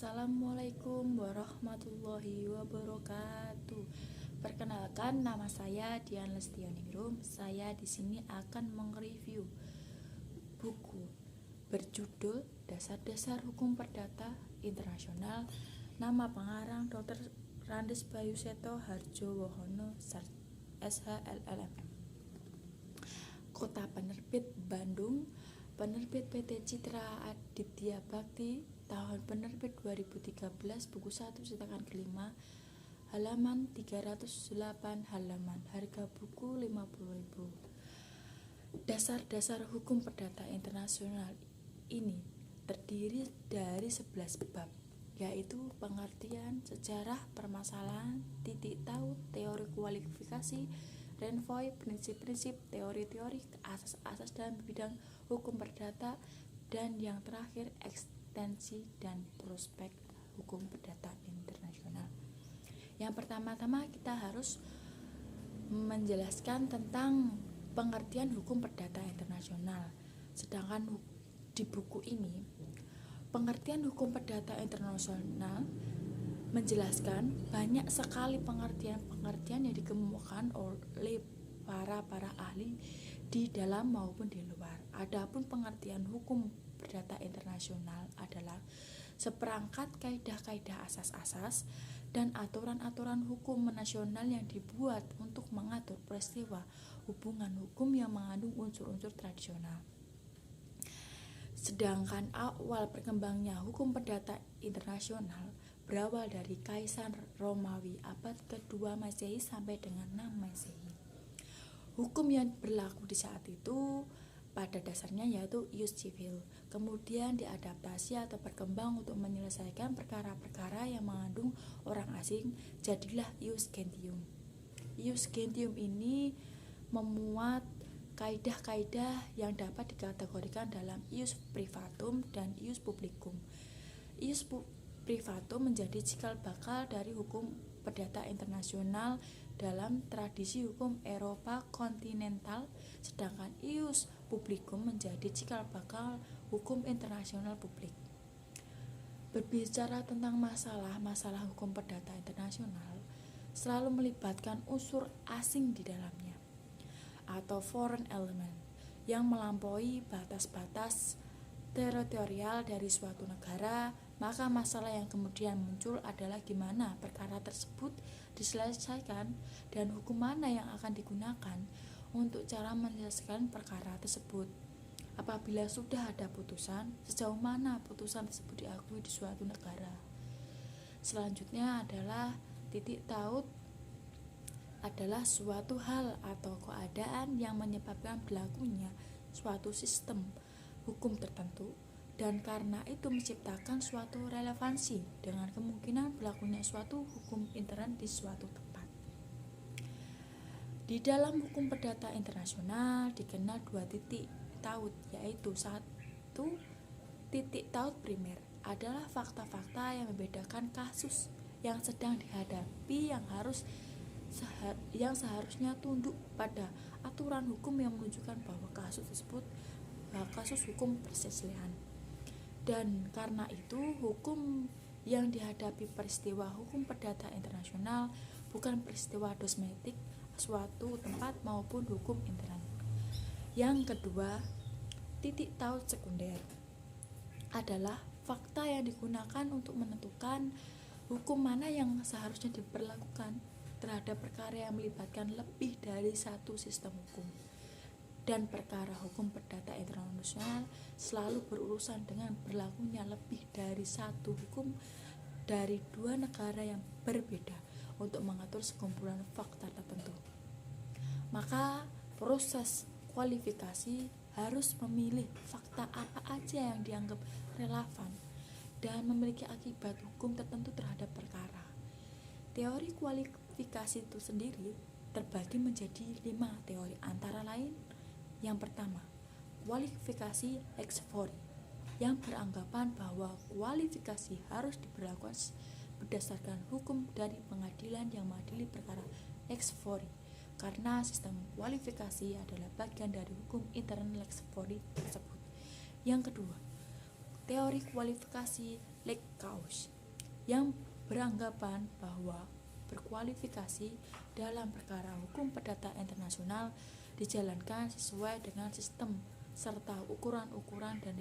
Assalamualaikum warahmatullahi wabarakatuh. Perkenalkan, nama saya Dian Lestianingrum. Saya di sini akan mereview buku berjudul Dasar-Dasar Hukum Perdata Internasional. Nama pengarang Dr. Randes Bayu Seto Hardjowono SHLLM. Kota penerbit Bandung. Penerbit PT Citra Aditya Bakti. Tahun penerbit 2013, buku 1 cetakan kelima, halaman 308 halaman. Harga buku 50.000. Dasar-dasar hukum perdata internasional ini terdiri dari 11 bab, yaitu pengertian, sejarah, permasalahan, titik tahu, teori kualifikasi, renvoi, prinsip-prinsip, teori-teori, asas-asas dalam bidang hukum perdata, dan yang terakhir ekstensi dan prospek hukum perdata internasional. Yang pertama-tama kita harus menjelaskan tentang pengertian hukum perdata internasional. Sedangkan di buku ini, pengertian hukum perdata internasional menjelaskan banyak sekali pengertian yang dikemukakan oleh para ahli di dalam maupun di luar. Adapun pengertian hukum perdata internasional adalah seperangkat kaidah-kaidah asas-asas dan aturan-aturan hukum nasional yang dibuat untuk mengatur peristiwa hubungan hukum yang mengandung unsur-unsur tradisional. Sedangkan awal berkembangnya hukum perdata internasional berawal dari Kaisar Romawi abad kedua Masehi sampai dengan 6 Masehi. Hukum yang berlaku di saat itu pada dasarnya yaitu ius civil, kemudian diadaptasi atau berkembang untuk menyelesaikan perkara-perkara yang mengandung orang asing, jadilah ius gentium. Ius gentium ini memuat kaidah-kaidah yang dapat dikategorikan dalam ius privatum dan ius publicum. Ius privatum menjadi cikal bakal dari hukum perdata internasional dalam tradisi hukum Eropa kontinental, sedangkan ius publicum menjadi cikal bakal hukum internasional publik. Berbicara tentang masalah hukum perdata internasional selalu melibatkan unsur asing di dalamnya atau foreign element yang melampaui batas-batas teritorial dari suatu negara. Maka masalah yang kemudian muncul adalah gimana perkara tersebut diselesaikan dan hukum mana yang akan digunakan untuk cara menyelesaikan perkara tersebut. Apabila sudah ada putusan, sejauh mana putusan tersebut diakui di suatu negara. Selanjutnya adalah titik taut adalah suatu hal atau keadaan yang menyebabkan berlakunya suatu sistem hukum tertentu, dan karena itu menciptakan suatu relevansi dengan kemungkinan berlakunya suatu hukum intern di suatu tempat. Di dalam hukum perdata internasional dikenal dua titik taut, yaitu satu, titik taut primer adalah fakta-fakta yang membedakan kasus yang sedang dihadapi yang seharusnya tunduk pada aturan hukum yang menunjukkan bahwa kasus tersebut kasus hukum perselisihan. Dan karena itu hukum yang dihadapi peristiwa hukum perdata internasional bukan peristiwa domestik suatu tempat maupun hukum intern. Yang kedua, titik taut sekunder adalah fakta yang digunakan untuk menentukan hukum mana yang seharusnya diberlakukan terhadap perkara yang melibatkan lebih dari satu sistem hukum. Dan perkara hukum perdata internasional selalu berurusan dengan berlakunya lebih dari satu hukum dari dua negara yang berbeda untuk mengatur sekumpulan fakta tertentu. Maka proses kualifikasi harus memilih fakta apa aja yang dianggap relevan dan memiliki akibat hukum tertentu terhadap perkara. Teori kualifikasi itu sendiri terbagi menjadi 5 teori, antara lain: yang pertama, kualifikasi ex fori, yang beranggapan bahwa kualifikasi harus diberlakukan berdasarkan hukum dari pengadilan yang mengadili perkara ex fori, karena sistem kualifikasi adalah bagian dari hukum intern ex fori tersebut. Yang kedua, teori kualifikasi leg cause, yang beranggapan bahwa berkualifikasi dalam perkara hukum perdata internasional dijalankan sesuai dengan sistem serta ukuran-ukuran dan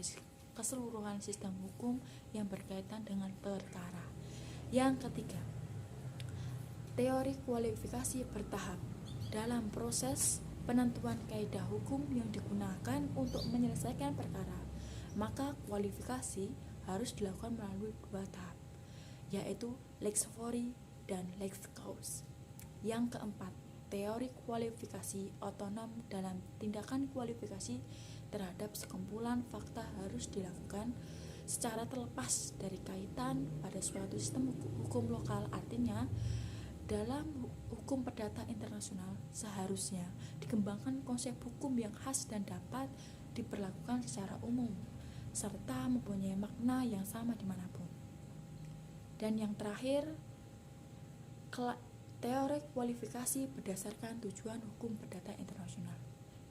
keseluruhan sistem hukum yang berkaitan dengan perkara. Yang ketiga, teori kualifikasi bertahap dalam proses penentuan kaidah hukum yang digunakan untuk menyelesaikan perkara. Maka kualifikasi harus dilakukan melalui dua tahap, yaitu lex fori dan lex causa. Yang keempat, teori kualifikasi otonom dalam tindakan kualifikasi terhadap sekumpulan fakta harus dilakukan secara terlepas dari kaitan pada suatu sistem hukum lokal. Artinya, dalam hukum perdata internasional seharusnya dikembangkan konsep hukum yang khas dan dapat diperlakukan secara umum serta mempunyai makna yang sama dimanapun. Dan yang terakhir, teori kualifikasi berdasarkan tujuan hukum perdata internasional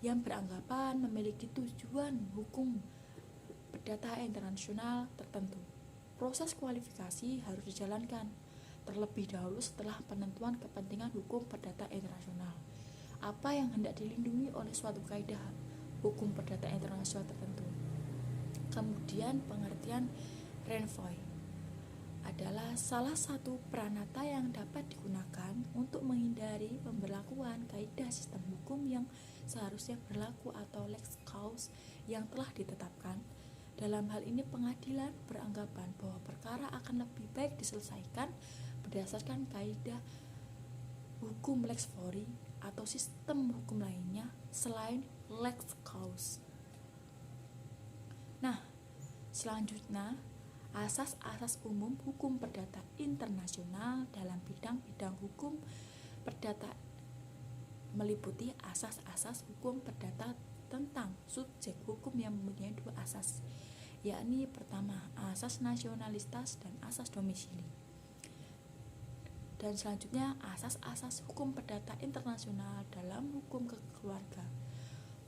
yang beranggapan memiliki tujuan hukum perdata internasional tertentu. Proses kualifikasi harus dijalankan terlebih dahulu setelah penentuan kepentingan hukum perdata internasional. Apa yang hendak dilindungi oleh suatu kaidah hukum perdata internasional tertentu. Kemudian pengertian Renvoy adalah salah satu pranata yang dapat digunakan untuk menghindari pemberlakuan kaidah sistem hukum yang seharusnya berlaku atau lex causa yang telah ditetapkan. Dalam hal ini pengadilan beranggapan bahwa perkara akan lebih baik diselesaikan berdasarkan kaidah hukum lex fori atau sistem hukum lainnya selain lex causa. Nah, selanjutnya asas-asas umum hukum perdata internasional dalam bidang-bidang hukum perdata meliputi asas-asas hukum perdata tentang subjek hukum yang mempunyai dua asas, yakni pertama asas nasionalitas dan asas domisili. Dan selanjutnya asas-asas hukum perdata internasional dalam hukum keluarga,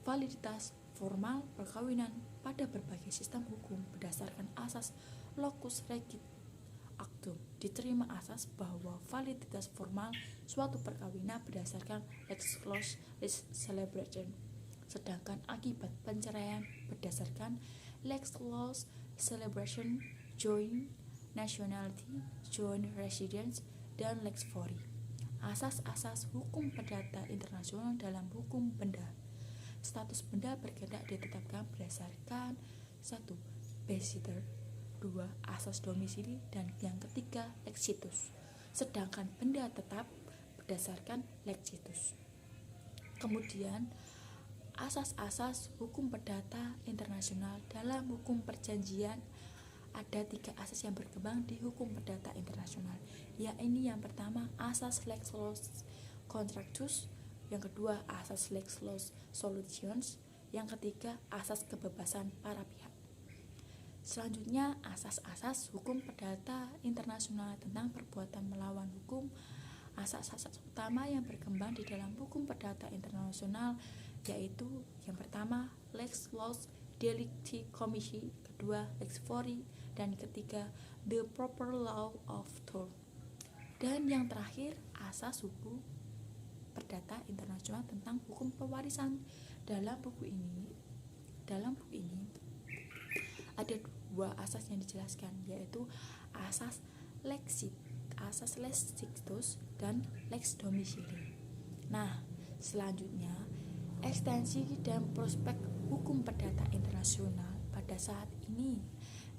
validitas formal perkawinan pada berbagai sistem hukum berdasarkan asas locus regit actum. Diterima asas bahwa validitas formal suatu perkawinan berdasarkan lex clause lex celebration, sedangkan akibat penceraian berdasarkan lex clause celebration, joint nationality, joint residence, dan lex fori. Asas-asas hukum perdata internasional dalam hukum benda. Status benda bergerak ditetapkan berdasarkan 1. Besitter, 2. Asas domisili, dan yang ketiga lexitus. Sedangkan benda tetap berdasarkan lexitus. Kemudian asas-asas hukum perdata internasional dalam hukum perjanjian. Ada 3 asas yang berkembang di hukum perdata internasional, yaitu yang pertama asas lex loci contractus, yang kedua asas lex loci solutions, yang ketiga asas kebebasan para pihak. Selanjutnya asas-asas hukum perdata internasional tentang perbuatan melawan hukum. Asas-asas utama yang berkembang di dalam hukum perdata internasional yaitu yang pertama lex loci delicti commissi, kedua lex fori, dan ketiga the proper law of tort. Dan yang terakhir asas hukum perdata internasional tentang hukum pewarisan. Dalam buku ini ada 2 asas yang dijelaskan, yaitu asas lexitus dan lex domisili. Nah, selanjutnya ekstensi dan prospek hukum perdata internasional. Pada saat ini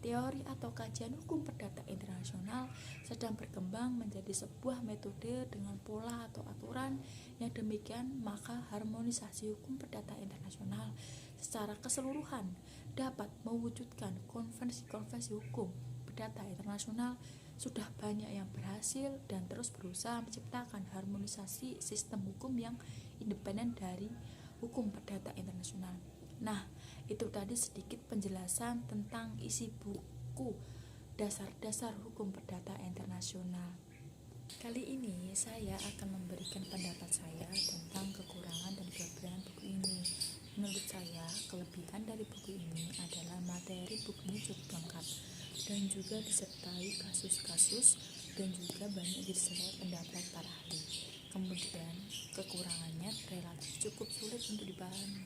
teori atau kajian hukum perdata internasional sedang berkembang menjadi sebuah metode dengan pola atau aturan yang demikian, maka harmonisasi hukum perdata internasional secara keseluruhan dapat mewujudkan konvensi-konvensi hukum perdata internasional. Sudah banyak yang berhasil dan terus berusaha menciptakan harmonisasi sistem hukum yang independen dari hukum perdata internasional. Nah, itu tadi sedikit penjelasan tentang isi buku Dasar-dasar Hukum Perdata Internasional. Kali ini saya akan memberikan pendapat saya tentang kekurangan dan kelebihan buku ini. Menurut saya, kelebihan dari buku ini adalah materi buku ini cukup lengkap. dan juga disertai kasus-kasus dan juga banyak disertai pendapat para ahli. Kemudian kekurangannya relatif cukup sulit untuk dipahami.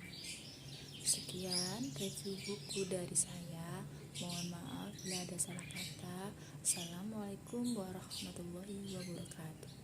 Sekian review buku dari saya. Mohon maaf bila ada salah kata. Assalamualaikum warahmatullahi wabarakatuh.